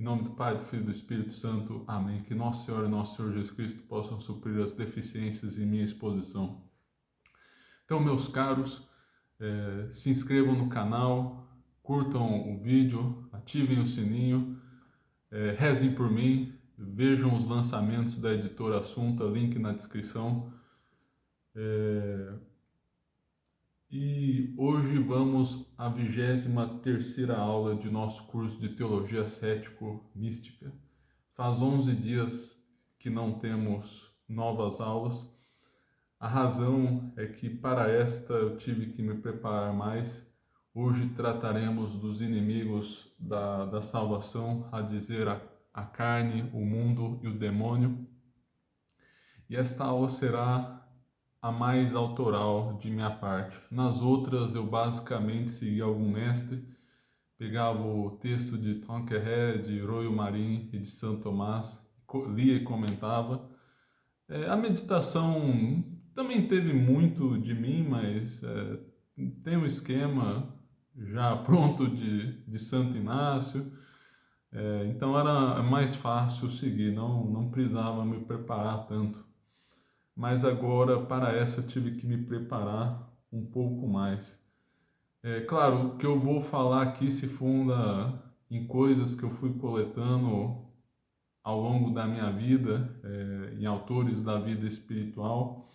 Em nome do Pai, do Filho e do Espírito Santo. Amém. Que Nosso Senhor e Nosso Senhor Jesus Cristo possam suprir as deficiências em minha exposição. Então, meus caros, se inscrevam no canal, curtam o vídeo, ativem o sininho, rezem por mim, vejam os lançamentos da editora Assunta, link na descrição. E hoje vamos à 23ª aula de nosso curso de Teologia Cético-Mística. Faz 11 dias que não temos novas aulas. A razão é que para esta eu tive que me preparar mais. Hoje trataremos dos inimigos da salvação, a dizer, a carne, o mundo e o demônio. E esta aula será a mais autoral de minha parte. Nas outras eu basicamente segui algum mestre, pegava o texto de Tonquerre, de Royo Marin e de Santo Tomás, lia e comentava. A meditação também teve muito de mim, mas tem um esquema já pronto de Santo Inácio, então era mais fácil seguir, não precisava me preparar tanto. Mas agora, para essa, eu tive que me preparar um pouco mais. Claro, o que eu vou falar aqui se funda em coisas que eu fui coletando ao longo da minha vida, em autores da vida espiritual.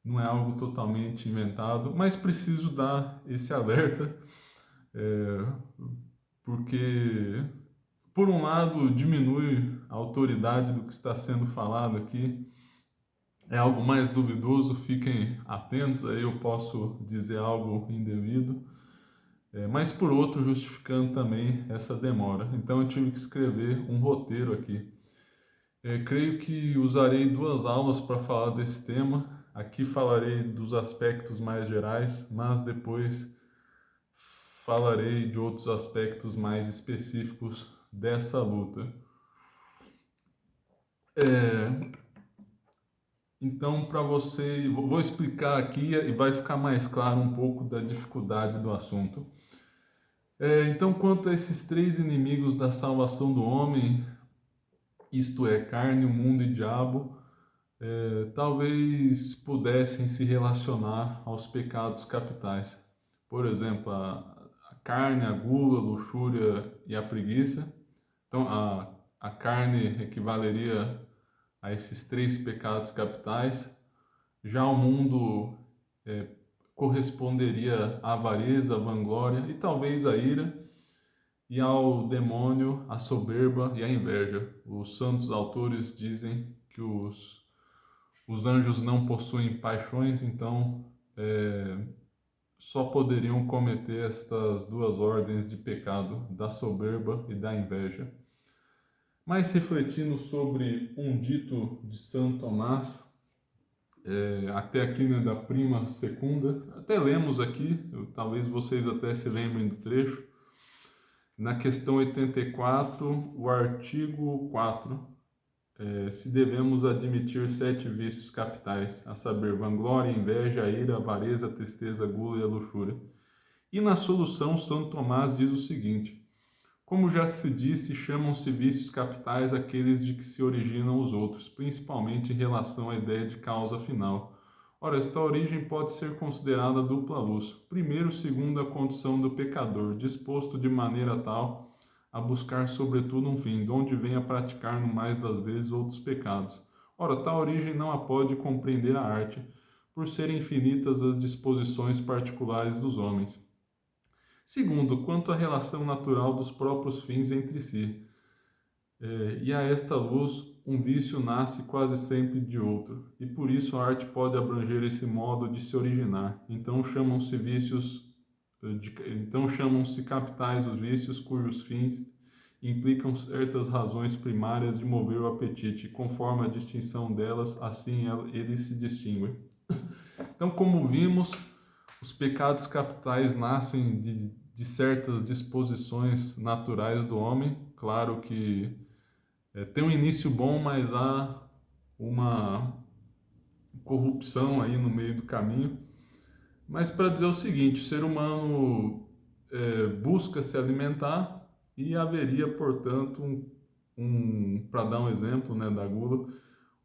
Não é algo totalmente inventado, mas preciso dar esse alerta, porque, por um lado, diminui a autoridade do que está sendo falado aqui. É algo mais duvidoso, fiquem atentos, aí eu posso dizer algo indevido, mas por outro, justificando também essa demora. Então eu tive que escrever um roteiro aqui. Creio que usarei 2 aulas para falar desse tema. Aqui falarei dos aspectos mais gerais, mas depois falarei de outros aspectos mais específicos dessa luta. Então, para você, vou explicar aqui e vai ficar mais claro um pouco da dificuldade do assunto. Então, quanto a esses 3 inimigos da salvação do homem, isto é, carne, o mundo e diabo, talvez pudessem se relacionar aos pecados capitais. Por exemplo, a carne, a gula, a luxúria e a preguiça. Então, a carne equivaleria a esses 3 pecados capitais. Já o mundo corresponderia à avareza, à vanglória e talvez à ira, e ao demônio, à soberba e à inveja. Os santos autores dizem que os anjos não possuem paixões, então só poderiam cometer estas 2 ordens de pecado, da soberba e da inveja. Mas refletindo sobre um dito de Santo Tomás, até aqui, né, da prima secunda, até lemos aqui, talvez vocês até se lembrem do trecho, na questão 84, o artigo 4, se devemos admitir 7 vícios capitais, a saber, vanglória, inveja, ira, avareza, tristeza, gula e a luxúria. E na solução, Santo Tomás diz o seguinte: como já se disse, chamam-se vícios capitais aqueles de que se originam os outros, principalmente em relação à ideia de causa final. Ora, esta origem pode ser considerada dupla luz. Primeiro, segundo a condição do pecador, disposto de maneira tal a buscar sobretudo um fim, donde vem a praticar no mais das vezes outros pecados. Ora, tal origem não a pode compreender a arte, por serem infinitas as disposições particulares dos homens. Segundo, quanto à relação natural dos próprios fins entre si. E a esta luz, um vício nasce quase sempre de outro, e por isso a arte pode abranger esse modo de se originar. Então chamam-se capitais os vícios cujos fins implicam certas razões primárias de mover o apetite, conforme a distinção delas, assim eles se distinguem. Então, como vimos, os pecados capitais nascem de certas disposições naturais do homem. Claro que tem um início bom, mas há uma corrupção aí no meio do caminho. Mas para dizer o seguinte, o ser humano busca se alimentar e haveria, portanto, para dar um exemplo, né, da gula,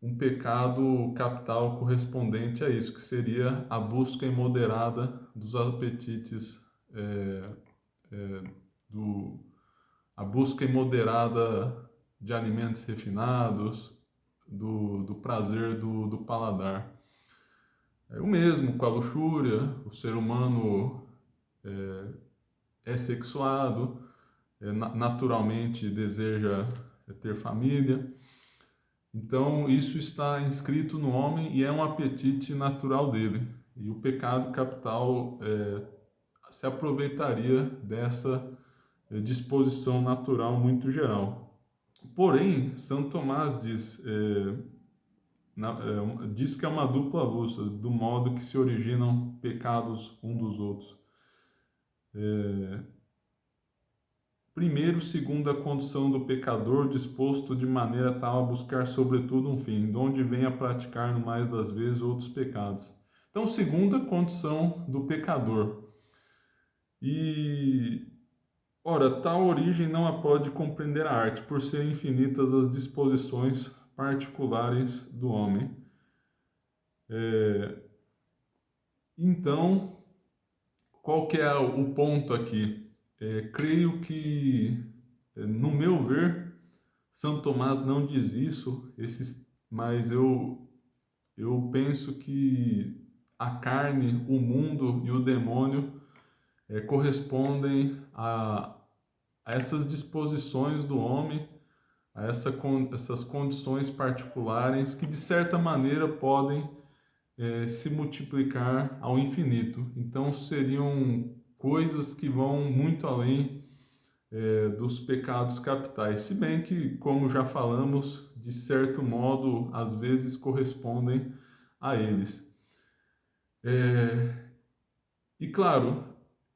um pecado capital correspondente a isso, que seria a busca imoderada dos apetites, é, é, do, a busca imoderada de alimentos refinados, do prazer do paladar. É o mesmo com a luxúria, o ser humano é sexuado, naturalmente deseja ter família. Então, isso está inscrito no homem e é um apetite natural dele. E o pecado capital se aproveitaria dessa disposição natural muito geral. Porém, São Tomás diz que é uma dupla luz, do modo que se originam pecados um dos outros. Primeiro, segundo a condição do pecador, disposto de maneira tal a buscar sobretudo um fim, de onde vem a praticar no mais das vezes outros pecados. Então, segundo a condição do pecador. E, ora, tal origem não a pode compreender a arte, por ser infinitas as disposições particulares do homem. Então, qual que é o ponto aqui? Creio que, no meu ver, São Tomás não diz isso, mas eu penso que a carne, o mundo e o demônio correspondem a essas disposições do homem, a essas condições particulares que, de certa maneira, podem se multiplicar ao infinito. Então, seriam coisas que vão muito além dos pecados capitais, se bem que, como já falamos, de certo modo, às vezes correspondem a eles. E claro,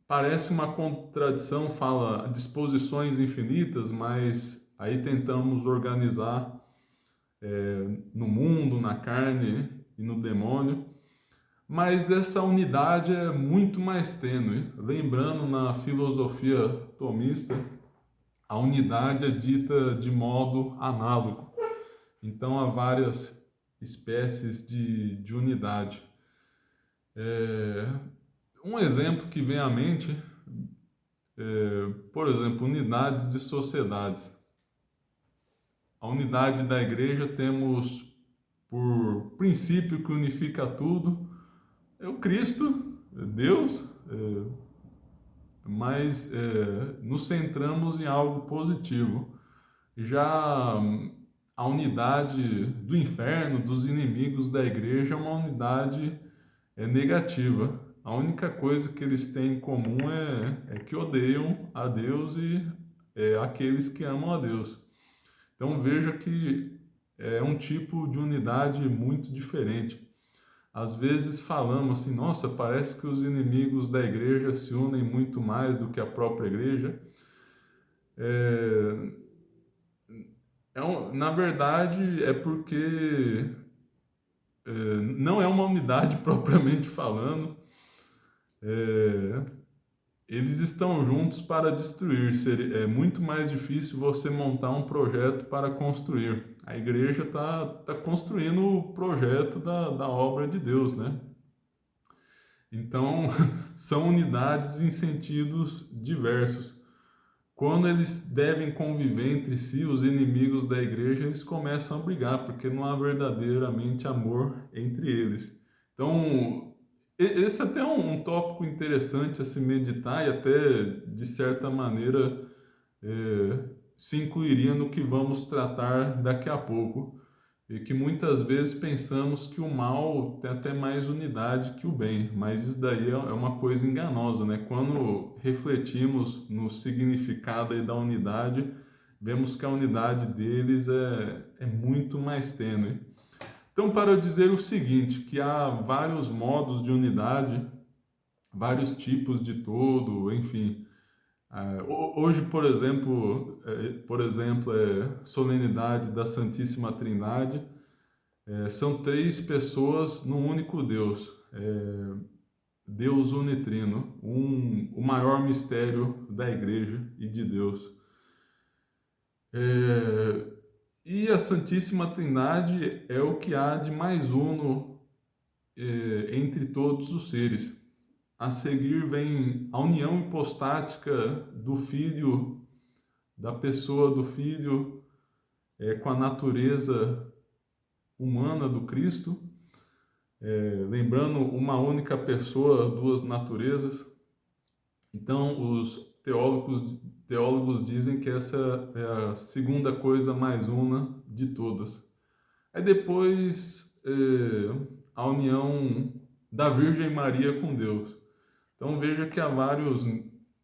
parece uma contradição, fala disposições infinitas, mas aí tentamos organizar no mundo, na carne e no demônio. Mas essa unidade é muito mais tênue. Lembrando, na filosofia tomista, a unidade é dita de modo análogo. Então, há várias espécies de unidade. Um exemplo que vem à mente por exemplo, unidades de sociedades. A unidade da igreja temos por princípio que unifica tudo, é o Cristo, Deus, mas nos centramos em algo positivo. Já a unidade do inferno, dos inimigos da igreja, é uma unidade negativa. A única coisa que eles têm em comum é que odeiam a Deus e aqueles que amam a Deus. Então veja que é um tipo de unidade muito diferente. Às vezes falamos assim, nossa, parece que os inimigos da igreja se unem muito mais do que a própria igreja. Na verdade, é porque não é uma unidade propriamente falando. Eles estão juntos para destruir. É muito mais difícil você montar um projeto para construir. A igreja tá construindo o projeto da obra de Deus, né? Então, são unidades em sentidos diversos. Quando eles devem conviver entre si, os inimigos da igreja, eles começam a brigar, porque não há verdadeiramente amor entre eles. Então, esse até é um tópico interessante a se meditar e até, de certa maneira, se incluiria no que vamos tratar daqui a pouco. E que muitas vezes pensamos que o mal tem até mais unidade que o bem, mas isso daí é uma coisa enganosa, né? Quando refletimos no significado aí da unidade, vemos que a unidade deles é muito mais tênue. Então, para dizer o seguinte, que há vários modos de unidade, vários tipos de todo, enfim. Hoje, por exemplo, solenidade da Santíssima Trindade, são três pessoas num único Deus, Deus unitrino, o maior mistério da Igreja e de Deus. É, e a Santíssima Trindade é o que há de mais uno entre todos os seres. A seguir vem a união hipostática do Filho, da pessoa do Filho, com a natureza humana do Cristo, lembrando uma única pessoa, duas naturezas. Então, os teólogos dizem que essa é a segunda coisa mais una de todas. Aí depois, a união da Virgem Maria com Deus. Então, veja que há vários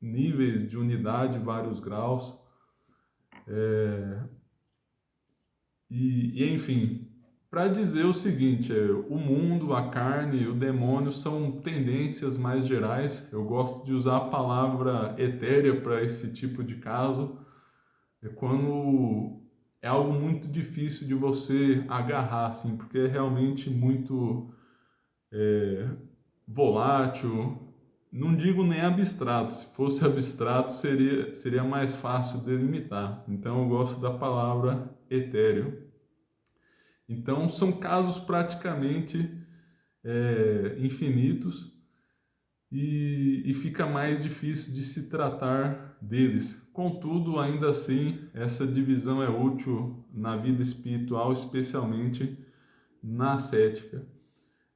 níveis de unidade, vários graus. E enfim, para dizer o seguinte, o mundo, a carne e o demônio são tendências mais gerais. Eu gosto de usar a palavra etérea para esse tipo de caso. É quando é algo muito difícil de você agarrar, assim, porque é realmente muito volátil. Não digo nem abstrato. Se fosse abstrato, seria mais fácil delimitar. Então eu gosto da palavra etéreo. Então, são casos praticamente infinitos e fica mais difícil de se tratar deles. Contudo, ainda assim, essa divisão é útil na vida espiritual, especialmente na ascética.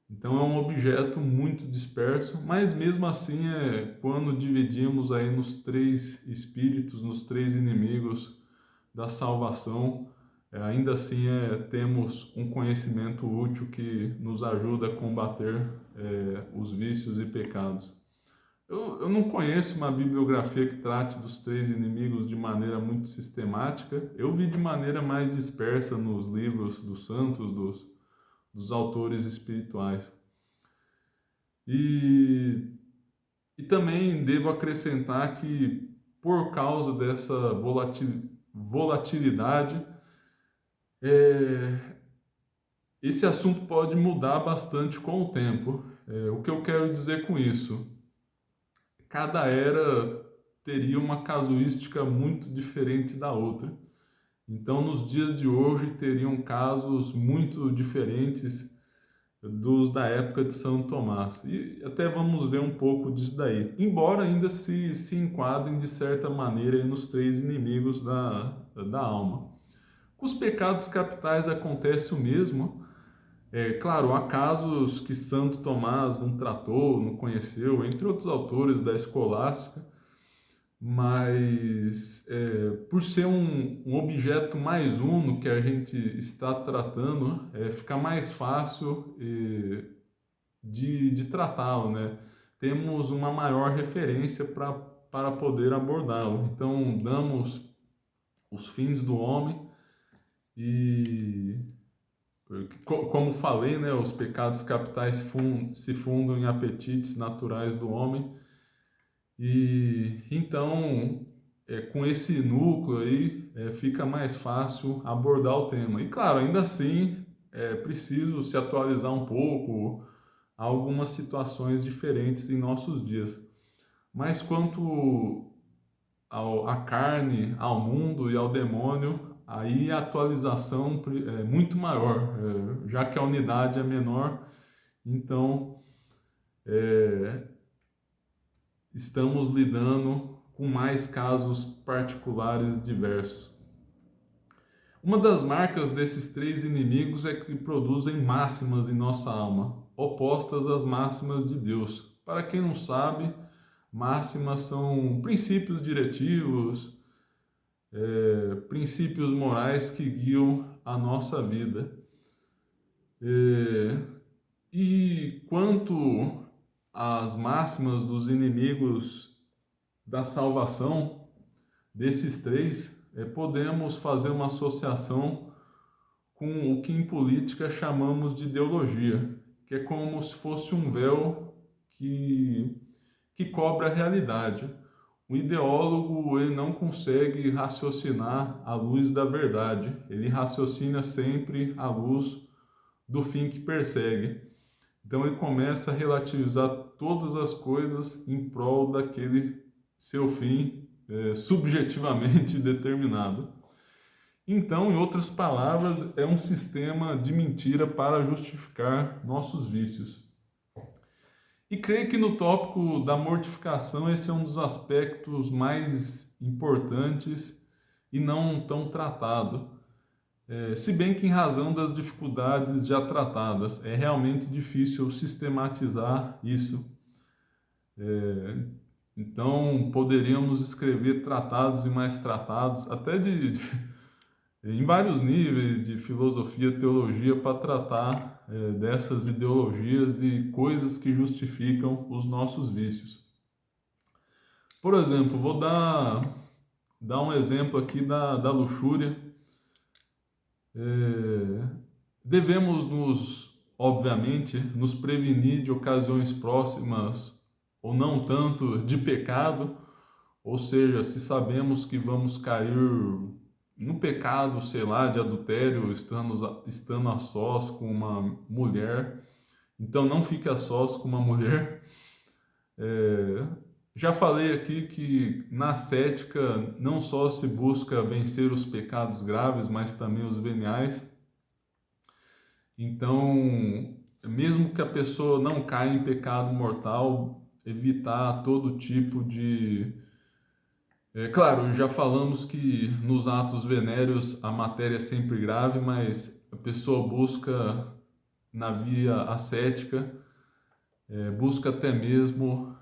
Então, é um objeto muito disperso, mas mesmo assim, quando dividimos aí nos três espíritos, nos três inimigos da salvação, ainda assim temos um conhecimento útil que nos ajuda a combater os vícios e pecados. Eu não conheço uma bibliografia que trate dos três inimigos de maneira muito sistemática. Eu vi de maneira mais dispersa nos livros dos santos, dos autores espirituais. E também devo acrescentar que, por causa dessa volatilidade, esse assunto pode mudar bastante com o tempo. O que eu quero dizer com isso? Cada era teria uma casuística muito diferente da outra. Então, nos dias de hoje, teriam casos muito diferentes dos da época de São Tomás. E até vamos ver um pouco disso daí. Embora ainda se enquadrem, de certa maneira, nos três inimigos da alma. Com os pecados capitais acontece o mesmo. Claro, há casos que Santo Tomás não tratou, não conheceu, entre outros autores da escolástica, mas por ser um objeto mais uno que a gente está tratando, fica mais fácil de tratá-lo, né? Temos uma maior referência para poder abordá-lo. Então, damos os fins do homem e, como falei, né, os pecados capitais se fundam em apetites naturais do homem. E então, com esse núcleo aí, fica mais fácil abordar o tema. E claro, ainda assim, é preciso se atualizar um pouco a algumas situações diferentes em nossos dias. Mas quanto à carne, ao mundo e ao demônio, aí a atualização é muito maior, já que a unidade é menor, então estamos lidando com mais casos particulares diversos. Uma das marcas desses três inimigos é que produzem máximas em nossa alma, opostas às máximas de Deus. Para quem não sabe, máximas são princípios diretivos, princípios morais que guiam a nossa vida. E quanto às máximas dos inimigos da salvação, desses três, podemos fazer uma associação com o que em política chamamos de ideologia, que é como se fosse um véu que cobre a realidade. O ideólogo ele não consegue raciocinar à luz da verdade, ele raciocina sempre à luz do fim que persegue. Então ele começa a relativizar todas as coisas em prol daquele seu fim subjetivamente determinado. Então, em outras palavras, é um sistema de mentira para justificar nossos vícios. E creio que no tópico da mortificação esse é um dos aspectos mais importantes e não tão tratado. Se bem que em razão das dificuldades já tratadas, é realmente difícil sistematizar isso. Então, poderíamos escrever tratados e mais tratados, até em vários níveis de filosofia, teologia, para tratar dessas ideologias e coisas que justificam os nossos vícios. Por exemplo, vou dar um exemplo aqui da luxúria. Devemos obviamente, nos prevenir de ocasiões próximas ou não tanto de pecado, ou seja, se sabemos que vamos cair no pecado, sei lá, de adultério, estando a sós com uma mulher, então não fique a sós com uma mulher. Já falei aqui que na ascética não só se busca vencer os pecados graves, mas também os veniais. Então, mesmo que a pessoa não caia em pecado mortal, evitar todo tipo de... claro, já falamos que nos atos venéreos a matéria é sempre grave, mas a pessoa busca na via ascética, busca até mesmo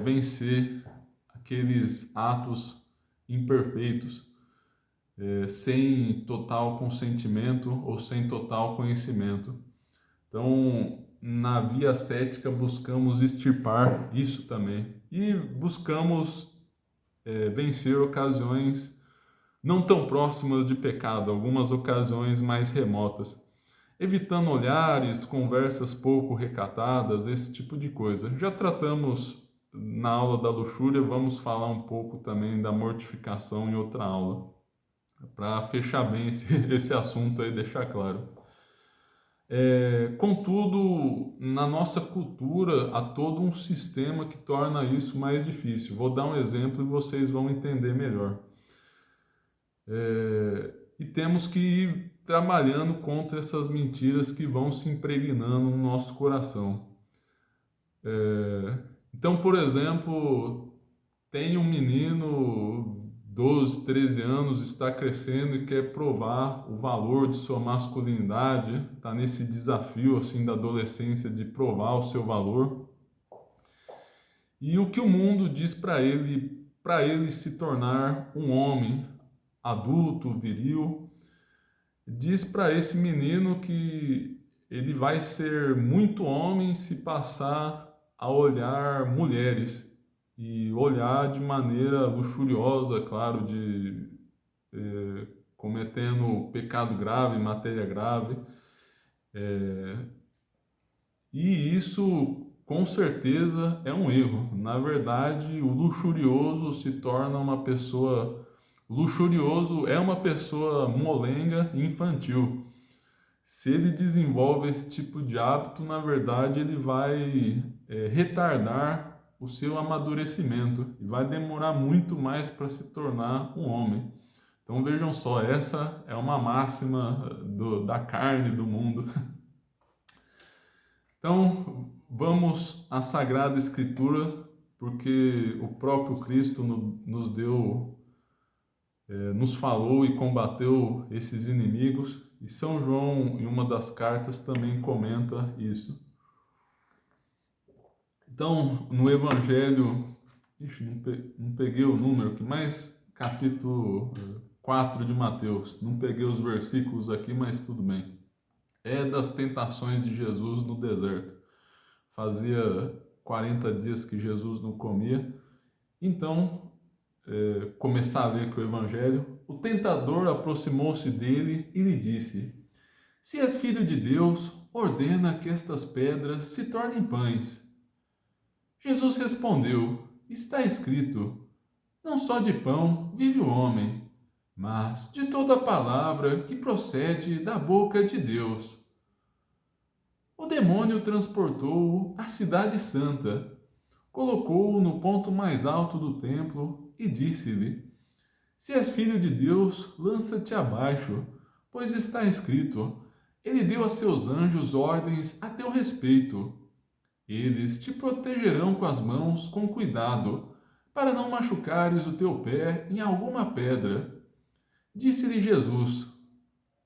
vencer aqueles atos imperfeitos, sem total consentimento ou sem total conhecimento. Então, na via ascética, buscamos extirpar isso também. E buscamos vencer ocasiões não tão próximas de pecado, algumas ocasiões mais remotas, evitando olhares, conversas pouco recatadas, esse tipo de coisa. Já tratamos na aula da luxúria, vamos falar um pouco também da mortificação em outra aula, para fechar bem esse assunto aí, deixar claro. Contudo, na nossa cultura há todo um sistema que torna isso mais difícil. Vou dar um exemplo e vocês vão entender melhor. E temos que ir trabalhando contra essas mentiras que vão se impregnando no nosso coração. Então, por exemplo, tem um menino, 12, 13 anos, está crescendo e quer provar o valor de sua masculinidade, está nesse desafio assim da adolescência de provar o seu valor. E o que o mundo diz para ele se tornar um homem adulto, viril, diz para esse menino que ele vai ser muito homem se passar a olhar mulheres e olhar de maneira luxuriosa, claro, cometendo pecado grave, matéria grave. E isso, com certeza, é um erro. Na verdade, o luxurioso se torna uma pessoa... Luxurioso é uma pessoa molenga e infantil. Se ele desenvolve esse tipo de hábito, na verdade, ele vai retardar o seu amadurecimento e vai demorar muito mais para se tornar um homem. Então vejam só, essa é uma máxima da carne do mundo. Então vamos à Sagrada Escritura, porque o próprio Cristo nos deu, nos falou e combateu esses inimigos. E São João, em uma das cartas, também comenta isso. Então, no Evangelho, não peguei o número aqui, mas capítulo 4 de Mateus, não peguei os versículos aqui, mas tudo bem. É das tentações de Jesus no deserto. Fazia 40 dias que Jesus não comia. Então, começar a ler com o Evangelho, o tentador aproximou-se dele e lhe disse: Se és filho de Deus, ordena que estas pedras se tornem pães. Jesus respondeu: Está escrito: Não só de pão vive o homem, mas de toda palavra que procede da boca de Deus. O demônio transportou-o à cidade santa, colocou-o no ponto mais alto do templo e disse-lhe: Se és filho de Deus, lança-te abaixo, pois está escrito: Ele deu a seus anjos ordens a teu respeito. Eles te protegerão com as mãos com cuidado, para não machucares o teu pé em alguma pedra. Disse-lhe Jesus: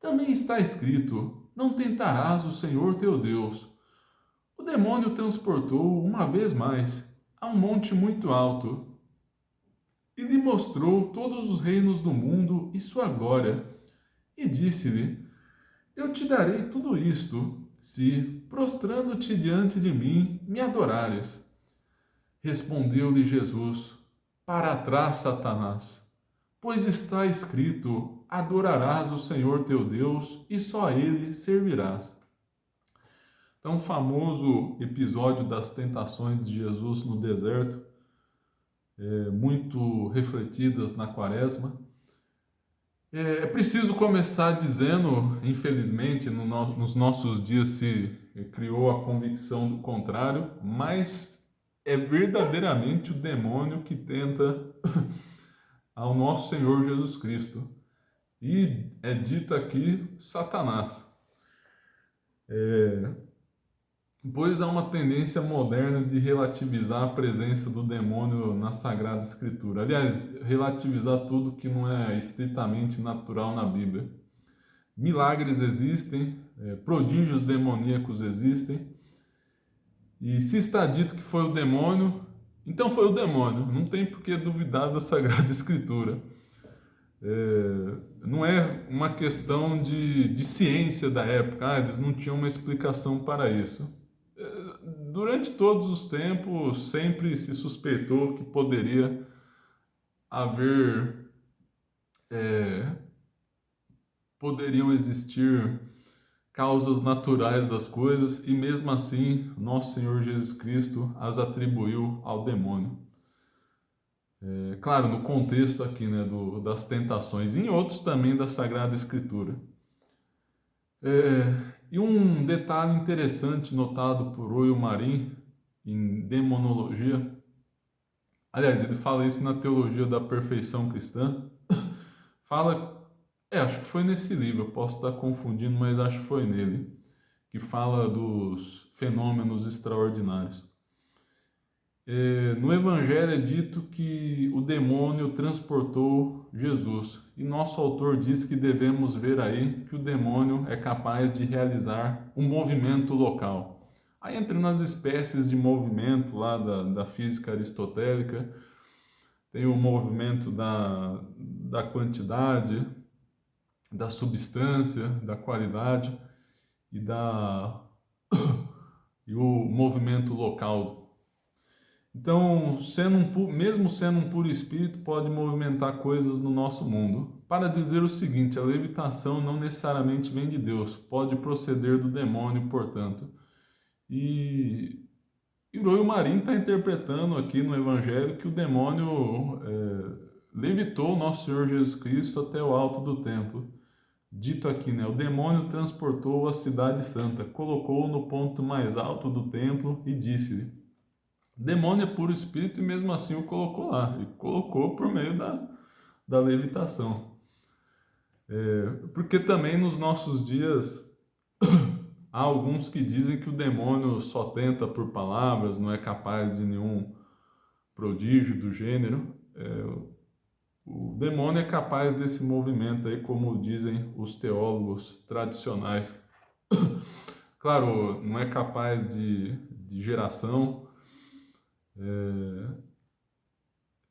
Também está escrito: Não tentarás o Senhor teu Deus. O demônio transportou uma vez mais a um monte muito alto e lhe mostrou todos os reinos do mundo e sua glória. E disse-lhe: Eu te darei tudo isto, se, prostrando-te diante de mim, me adorares. Respondeu-lhe Jesus: Para trás, Satanás, pois está escrito: Adorarás o Senhor teu Deus e só a ele servirás. Então, o famoso episódio das tentações de Jesus no deserto, muito refletidas na Quaresma. É preciso começar dizendo, infelizmente, nos nossos dias se criou a convicção do contrário, mas é verdadeiramente o demônio que tenta ao nosso Senhor Jesus Cristo. E é dito aqui Satanás. Pois há uma tendência moderna de relativizar a presença do demônio na Sagrada Escritura. Aliás, relativizar tudo que não é estritamente natural na Bíblia. Milagres existem, prodígios demoníacos existem, e se está dito que foi o demônio, então foi o demônio. Não tem por que duvidar da Sagrada Escritura. Não é uma questão de ciência da época, eles não tinham uma explicação para isso. Durante todos os tempos, sempre se suspeitou que poderia haver, poderiam existir causas naturais das coisas, e mesmo assim, nosso Senhor Jesus Cristo as atribuiu ao demônio. Claro, no contexto aqui, né, das tentações, e em outros também da Sagrada Escritura. E um detalhe interessante notado por Oil Marin em Demonologia, aliás, ele fala isso na Teologia da Perfeição Cristã, fala, acho que foi nesse livro, eu posso estar confundindo, mas acho que foi nele, que fala dos fenômenos extraordinários. No Evangelho é dito que o demônio transportou Jesus, e nosso autor diz que devemos ver aí que o demônio é capaz de realizar um movimento local. Aí entra nas espécies de movimento lá da física aristotélica, tem o movimento da quantidade, da substância, da qualidade e e o movimento local. Então, mesmo sendo um puro espírito, pode movimentar coisas no nosso mundo. Para dizer o seguinte, a levitação não necessariamente vem de Deus, pode proceder do demônio, portanto. E Roy Marin está interpretando aqui no Evangelho que o demônio levitou nosso Senhor Jesus Cristo até o alto do templo. Dito aqui, né? O demônio transportou a cidade santa, colocou-o no ponto mais alto do templo e disse-lhe: Demônio é puro espírito, e mesmo assim o colocou lá. E colocou por meio da levitação. Porque também nos nossos dias há alguns que dizem que o demônio só tenta por palavras, não é capaz de nenhum prodígio do gênero. O demônio é capaz desse movimento aí, como dizem os teólogos tradicionais. Claro, não é capaz de geração.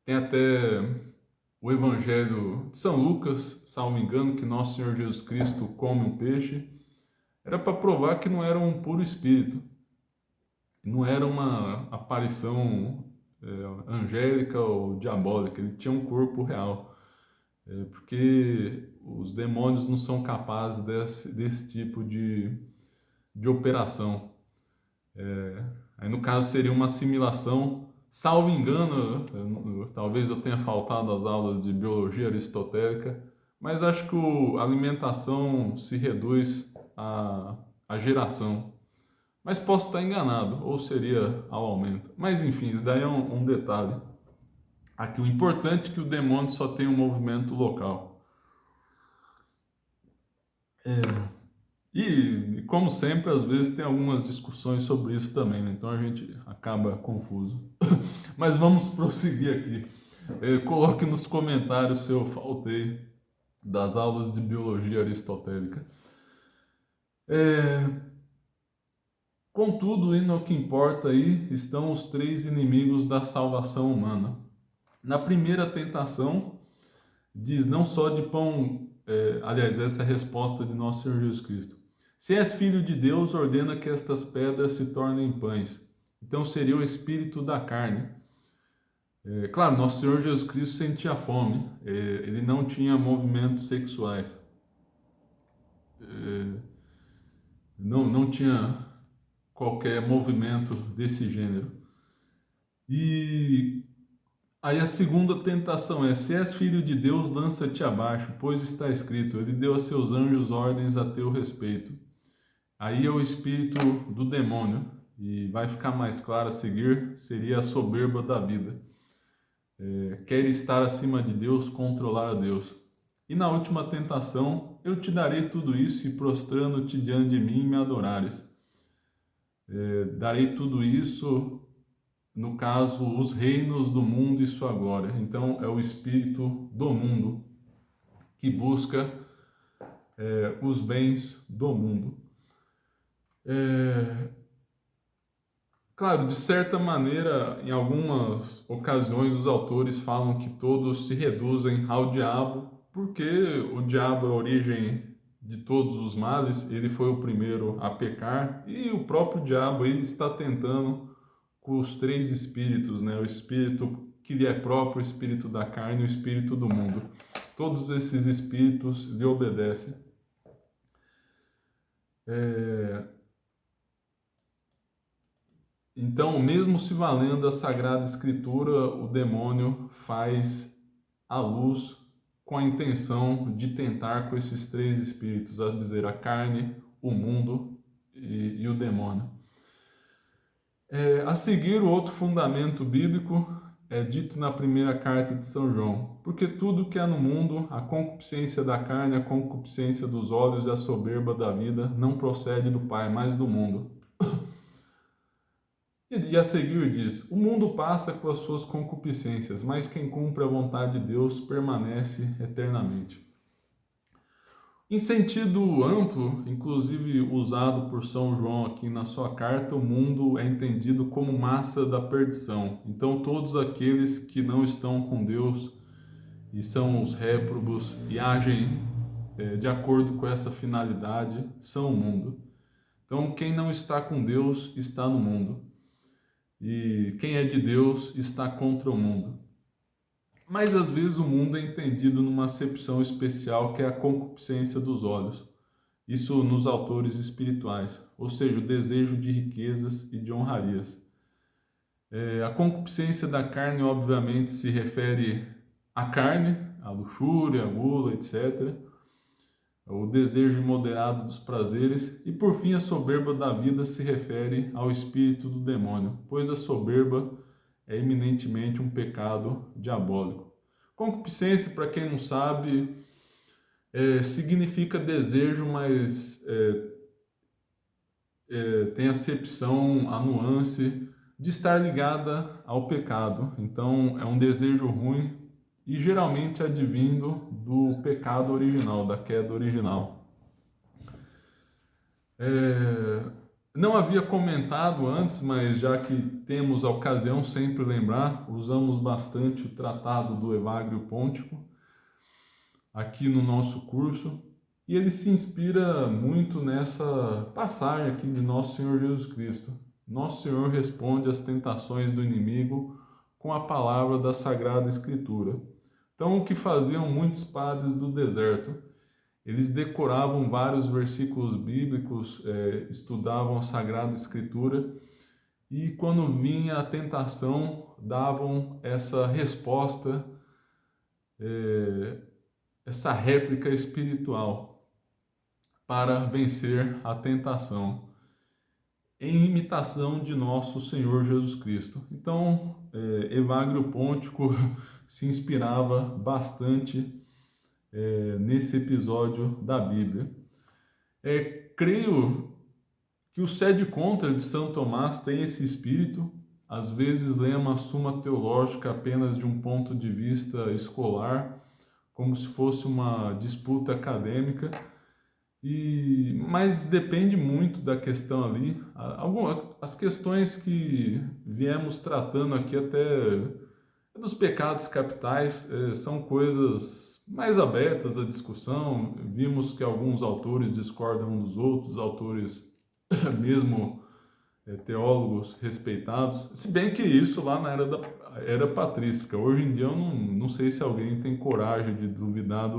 Tem até o Evangelho de São Lucas, salvo engano, que nosso Senhor Jesus Cristo come um peixe. Era para provar que não era um puro espírito, não era uma aparição angélica ou diabólica, ele tinha um corpo real. Porque os demônios não são capazes desse tipo de operação. Aí no caso seria uma assimilação, salvo engano, talvez eu tenha faltado às aulas de biologia aristotélica, mas acho que a alimentação se reduz à geração. Mas posso estar enganado, ou seria ao aumento. Mas enfim, isso daí é um detalhe. Aqui o importante é que o demônio só tem um movimento local. E, como sempre, às vezes tem algumas discussões sobre isso também, né? Então a gente acaba confuso. Mas vamos prosseguir aqui. Coloque nos comentários se eu faltei das aulas de biologia aristotélica. Contudo, e no que importa aí estão os três inimigos da salvação humana. Na primeira tentação, diz não só de pão, aliás, essa é a resposta de nosso Senhor Jesus Cristo. Se és filho de Deus, ordena que estas pedras se tornem pães. Então seria o espírito da carne. Claro, nosso Senhor Jesus Cristo sentia fome, ele não tinha movimentos sexuais, não tinha qualquer movimento desse gênero. E aí a segunda tentação é: se és filho de Deus, lança-te abaixo, pois está escrito, ele deu a seus anjos ordens a teu respeito. Aí é o espírito do demônio, e vai ficar mais claro a seguir, seria a soberba da vida. Quer estar acima de Deus, controlar a Deus. E na última tentação, eu te darei tudo isso e prostrando-te diante de mim me adorares. Darei tudo isso, no caso, os reinos do mundo e sua glória. Então é o espírito do mundo que busca os bens do mundo. Claro, de certa maneira, em algumas ocasiões os autores falam que todos se reduzem ao diabo, porque o diabo é a origem de todos os males, ele foi o primeiro a pecar, e o próprio diabo ele está tentando com os três espíritos, né? O espírito que lhe é próprio, o espírito da carne e o espírito do mundo. Todos esses espíritos lhe obedecem. Então, mesmo se valendo da Sagrada Escritura, o demônio faz a luz com a intenção de tentar com esses três espíritos, a dizer, a carne, o mundo e o demônio. A seguir, o outro fundamento bíblico é dito na primeira carta de São João: porque tudo que há no mundo, a concupiscência da carne, a concupiscência dos olhos e a soberba da vida, não procede do Pai, mas do mundo. E a seguir diz: o mundo passa com as suas concupiscências, mas quem cumpre a vontade de Deus permanece eternamente. Em sentido amplo, inclusive usado por São João aqui na sua carta, o mundo é entendido como massa da perdição. Então, todos aqueles que não estão com Deus e são os réprobos e agem de acordo com essa finalidade são o mundo. Então, quem não está com Deus está no mundo. E quem é de Deus está contra o mundo. Mas às vezes o mundo é entendido numa acepção especial que é a concupiscência dos olhos. Isso nos autores espirituais, ou seja, o desejo de riquezas e de honrarias. A concupiscência da carne, obviamente, se refere à carne, à luxúria, à gula, etc. O desejo imoderado dos prazeres. E por fim, a soberba da vida se refere ao espírito do demônio, pois a soberba é eminentemente um pecado diabólico. Concupiscência, para quem não sabe, significa desejo, mas tem acepção, a nuance de estar ligada ao pecado. Então, é um desejo ruim e geralmente advindo do pecado original, da queda original. Não havia comentado antes, mas já que temos a ocasião, sempre lembrar, usamos bastante o tratado do Evagrio Pontico aqui no nosso curso, e ele se inspira muito nessa passagem aqui de Nosso Senhor Jesus Cristo. Nosso Senhor responde às tentações do inimigo com a palavra da Sagrada Escritura. Então, o que faziam muitos padres do deserto? Eles decoravam vários versículos bíblicos, estudavam a Sagrada Escritura e, quando vinha a tentação, davam essa resposta, essa réplica espiritual para vencer a tentação. em imitação de nosso Senhor Jesus Cristo. Então, Evagrio Pontico se inspirava bastante nesse episódio da Bíblia. Creio que o sede contra de São Tomás tem esse espírito. Às vezes lemos a Suma Teológica apenas de um ponto de vista escolar, como se fosse uma disputa acadêmica, mas depende muito da questão ali. As questões que viemos tratando aqui até dos pecados capitais são coisas mais abertas à discussão. Vimos que alguns autores discordam uns dos outros, autores mesmo teólogos respeitados, se bem que isso lá na era patrística. Hoje em dia eu não sei se alguém tem coragem de duvidar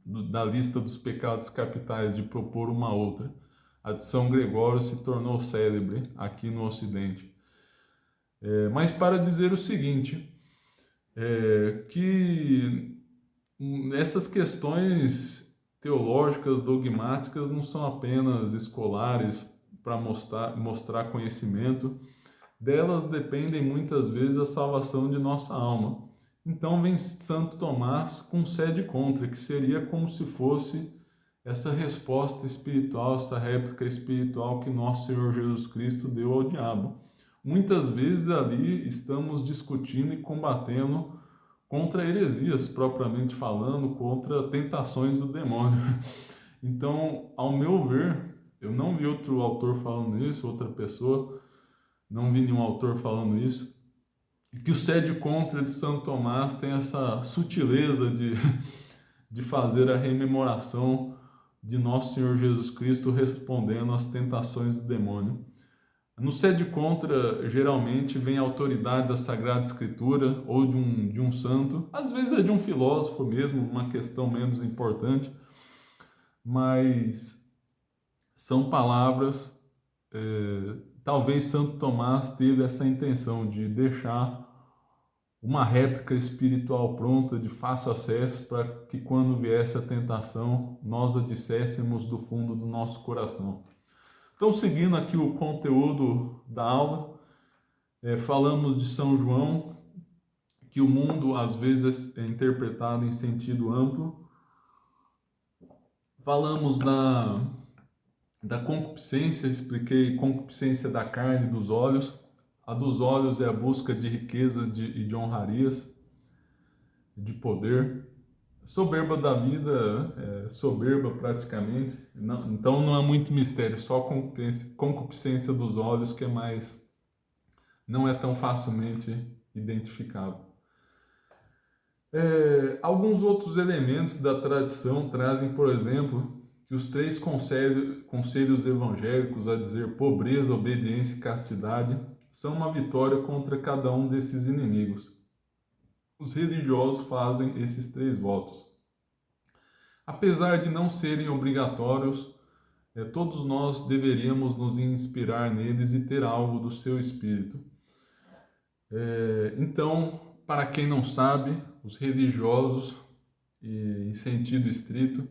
da lista dos pecados capitais, de propor uma outra. A de São Gregório se tornou célebre aqui no Ocidente. Mas para dizer o seguinte, que essas questões teológicas, dogmáticas, não são apenas escolares para mostrar conhecimento, delas dependem muitas vezes a salvação de nossa alma. Então vem Santo Tomás com sede contra, que seria como se fosse essa resposta espiritual, essa réplica espiritual que nosso Senhor Jesus Cristo deu ao diabo. Muitas vezes ali estamos discutindo e combatendo contra heresias, propriamente falando, contra tentações do demônio. Então, ao meu ver, eu não vi outro autor falando isso, outra pessoa, não vi nenhum autor falando isso, que o sede contra de Santo Tomás tem essa sutileza de fazer a rememoração de nosso Senhor Jesus Cristo respondendo às tentações do demônio. No sede contra, geralmente, vem a autoridade da Sagrada Escritura ou de um santo, às vezes é de um filósofo mesmo, uma questão menos importante, mas são palavras, talvez Santo Tomás teve essa intenção de deixar uma réplica espiritual pronta, de fácil acesso, para que quando viesse a tentação, nós a disséssemos do fundo do nosso coração. Então, seguindo aqui o conteúdo da aula, falamos de São João, que o mundo às vezes é interpretado em sentido amplo. Falamos da concupiscência, expliquei concupiscência da carne e dos olhos. A dos olhos é a busca de riquezas e de honrarias, de poder. Soberba da vida, soberba praticamente, então não há muito mistério, só concupiscência dos olhos que não é tão facilmente identificável. Alguns outros elementos da tradição trazem, por exemplo, que os 3 conselhos evangélicos, a dizer pobreza, obediência e castidade, são uma vitória contra cada um desses inimigos. Os religiosos fazem esses 3 votos. Apesar de não serem obrigatórios, todos nós deveríamos nos inspirar neles e ter algo do seu espírito. Então, para quem não sabe, os religiosos, em sentido estrito,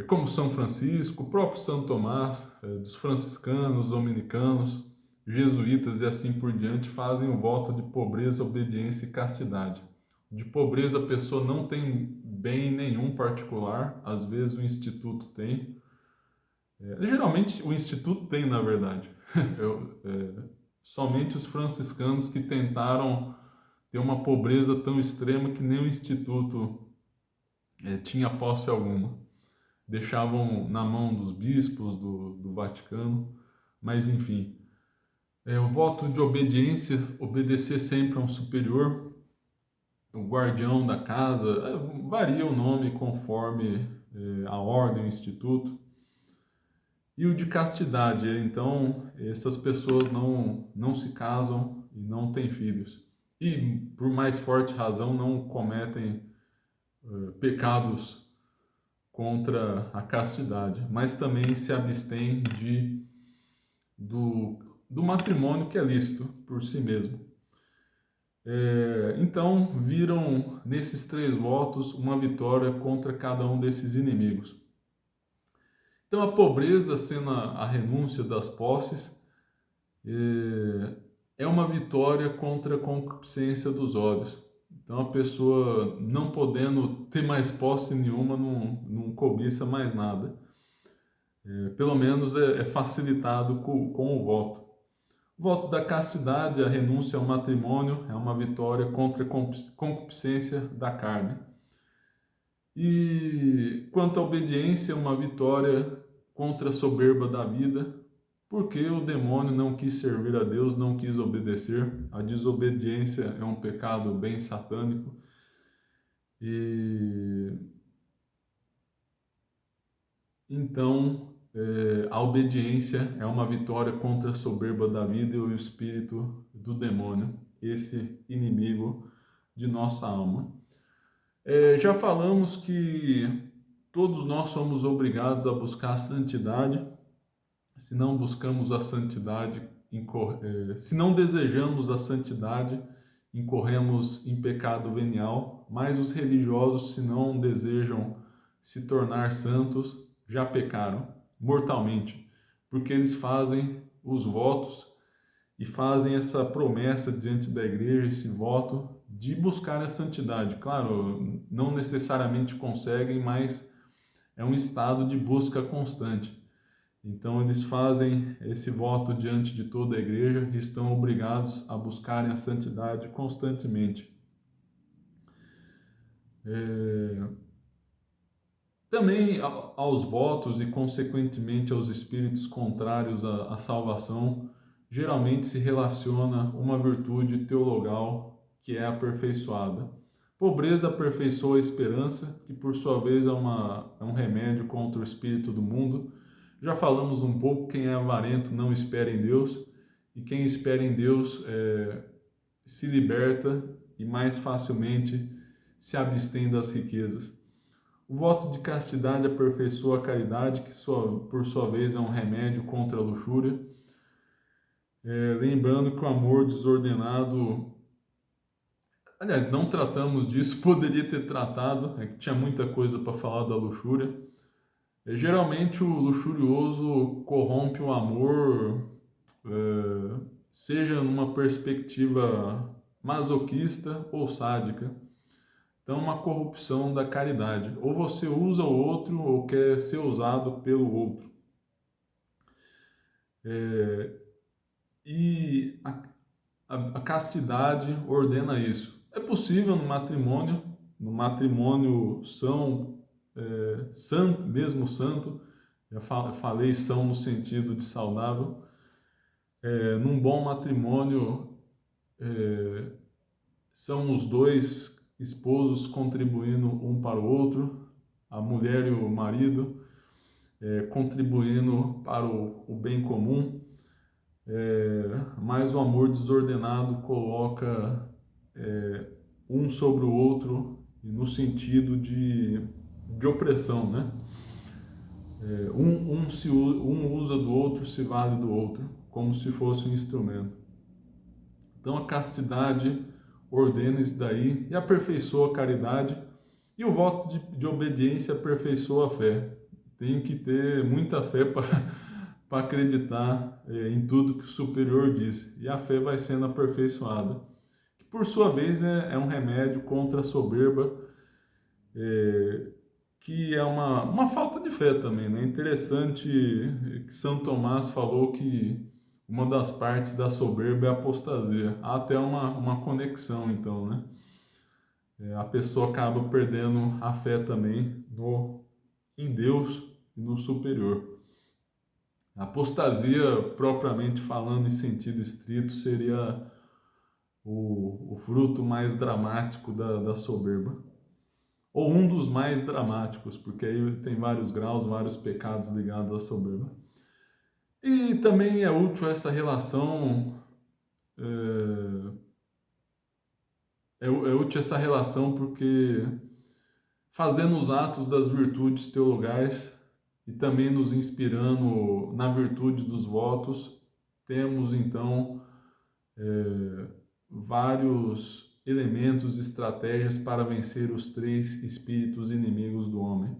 como São Francisco, o próprio Santo Tomás, dos franciscanos, dominicanos, jesuítas e assim por diante, fazem o voto de pobreza, obediência e castidade. De pobreza a pessoa não tem bem nenhum particular, às vezes o instituto tem. Geralmente o instituto tem, na verdade. Somente os franciscanos que tentaram ter uma pobreza tão extrema que nem o instituto tinha posse alguma. Deixavam na mão dos bispos do Vaticano, mas enfim. O voto de obediência, obedecer sempre a um superior, o guardião da casa, varia o nome conforme a ordem, o instituto. E o de castidade, então essas pessoas não se casam e não têm filhos. E por mais forte razão não cometem pecados contra a castidade, mas também se abstêm do matrimônio que é lícito por si mesmo. Então viram nesses 3 votos uma vitória contra cada um desses inimigos. Então a pobreza sendo a renúncia das posses, é uma vitória contra a concupiscência dos olhos. Então a pessoa, não podendo ter mais posse nenhuma, não cobiça mais nada. Pelo menos é facilitado com o voto. O voto da castidade, a renúncia ao matrimônio, é uma vitória contra a concupiscência da carne. E quanto à obediência, uma vitória contra a soberba da vida, porque o demônio não quis servir a Deus, não quis obedecer. A desobediência é um pecado bem satânico. E então, a obediência é uma vitória contra a soberba da vida e o espírito do demônio, esse inimigo de nossa alma. Já falamos que todos nós somos obrigados a buscar a santidade. Se não buscamos a santidade, se não desejamos a santidade, incorremos em pecado venial, mas os religiosos, se não desejam se tornar santos, já pecaram mortalmente, porque eles fazem os votos e fazem essa promessa diante da igreja, esse voto de buscar a santidade. Claro, não necessariamente conseguem, mas é um estado de busca constante. Então eles fazem esse voto diante de toda a igreja e estão obrigados a buscarem a santidade constantemente. Também aos votos e, consequentemente, aos espíritos contrários à salvação, geralmente se relaciona uma virtude teologal que é aperfeiçoada. Pobreza aperfeiçoa a esperança, que por sua vez é um remédio contra o espírito do mundo. Já falamos um pouco, quem é avarento não espera em Deus, e quem espera em Deus se liberta e mais facilmente se abstém das riquezas. O voto de castidade aperfeiçoa a caridade, que por sua vez é um remédio contra a luxúria. Lembrando que o amor desordenado... Aliás, não tratamos disso, poderia ter tratado, que tinha muita coisa para falar da luxúria. Geralmente o luxurioso corrompe o amor, seja numa perspectiva masoquista ou sádica. Então, uma corrupção da caridade. Ou você usa o outro ou quer ser usado pelo outro. E a castidade ordena isso. É possível no matrimônio santo, mesmo santo, já falei são no sentido de saudável, num bom matrimônio são os dois esposos contribuindo um para o outro, a mulher e o marido contribuindo para o bem comum, mas o amor desordenado coloca um sobre o outro no sentido de opressão, né? Um usa do outro, se vale do outro, como se fosse um instrumento. Então a castidade ordena isso daí e aperfeiçoa a caridade, e o voto de obediência aperfeiçoa a fé. Tem que ter muita fé para acreditar em tudo que o superior diz, e a fé vai sendo aperfeiçoada, que por sua vez é um remédio contra a soberba, que é uma falta de fé também, né? Interessante que São Tomás falou que uma das partes da soberba é a apostasia. Há até uma conexão, então, né? A pessoa acaba perdendo a fé também em Deus e no superior. A apostasia, propriamente falando em sentido estrito, seria o fruto mais dramático da soberba. Ou um dos mais dramáticos, porque aí tem vários graus, vários pecados ligados à soberba. E também é útil essa relação, é útil essa relação porque, fazendo os atos das virtudes teologais e também nos inspirando na virtude dos votos, temos então vários elementos, estratégias para vencer os três espíritos inimigos do homem.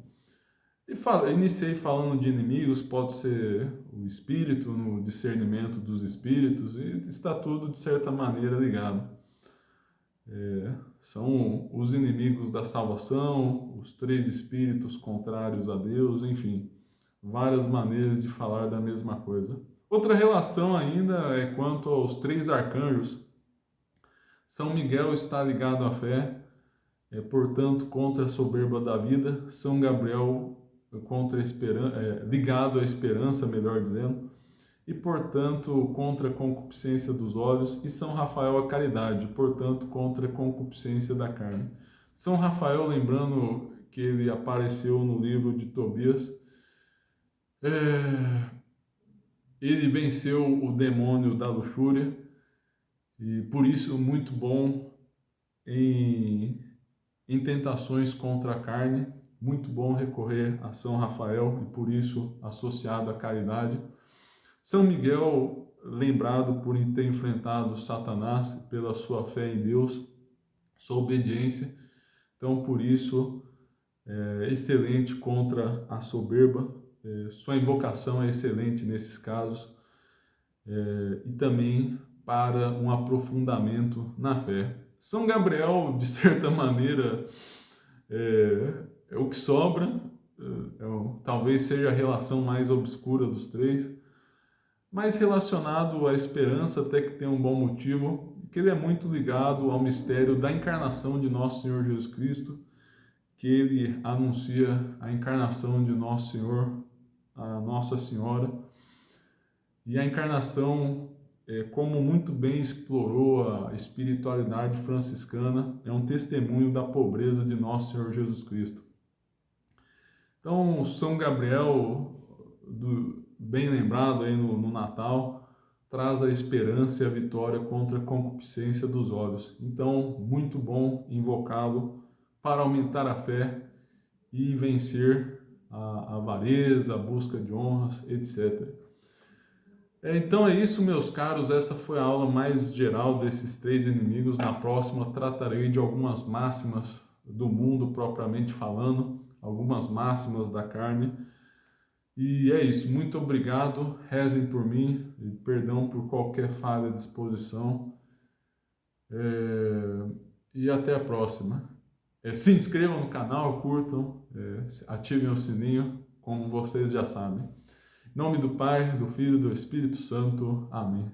Iniciei falando de inimigos, pode ser o espírito, no discernimento dos espíritos, e está tudo de certa maneira ligado. São os inimigos da salvação, os três espíritos contrários a Deus, enfim, várias maneiras de falar da mesma coisa. Outra relação ainda é quanto aos três arcanjos. São Miguel está ligado à fé, portanto, contra a soberba da vida. São Gabriel ligado à esperança, melhor dizendo, e, portanto, contra a concupiscência dos olhos. E São Rafael a caridade, portanto, contra a concupiscência da carne. São Rafael, lembrando que ele apareceu no livro de Tobias, ele venceu o demônio da luxúria, e por isso muito bom em tentações contra a carne, muito bom recorrer a São Rafael e por isso associado à caridade. São Miguel, lembrado por ter enfrentado Satanás pela sua fé em Deus, sua obediência, então por isso excelente contra a soberba, sua invocação é excelente nesses casos, e também para um aprofundamento na fé. São Gabriel, de certa maneira, é o que sobra, talvez seja a relação mais obscura dos três, mas relacionado à esperança, até que tem um bom motivo, que ele é muito ligado ao mistério da encarnação de Nosso Senhor Jesus Cristo, que ele anuncia a encarnação de Nosso Senhor, a Nossa Senhora, e a encarnação, como muito bem explorou a espiritualidade franciscana, é um testemunho da pobreza de Nosso Senhor Jesus Cristo. Então, São Gabriel, bem lembrado aí no Natal, traz a esperança e a vitória contra a concupiscência dos olhos. Então, muito bom invocá-lo para aumentar a fé e vencer a avareza, a busca de honras, etc. Então é isso, meus caros, essa foi a aula mais geral desses três inimigos. Na próxima tratarei de algumas máximas do mundo propriamente falando, algumas máximas da carne. E é isso, muito obrigado, rezem por mim, perdão por qualquer falha de exposição, e até a próxima. Se inscrevam no canal, curtam, ativem o sininho, como vocês já sabem. Em nome do Pai, do Filho e do Espírito Santo. Amém.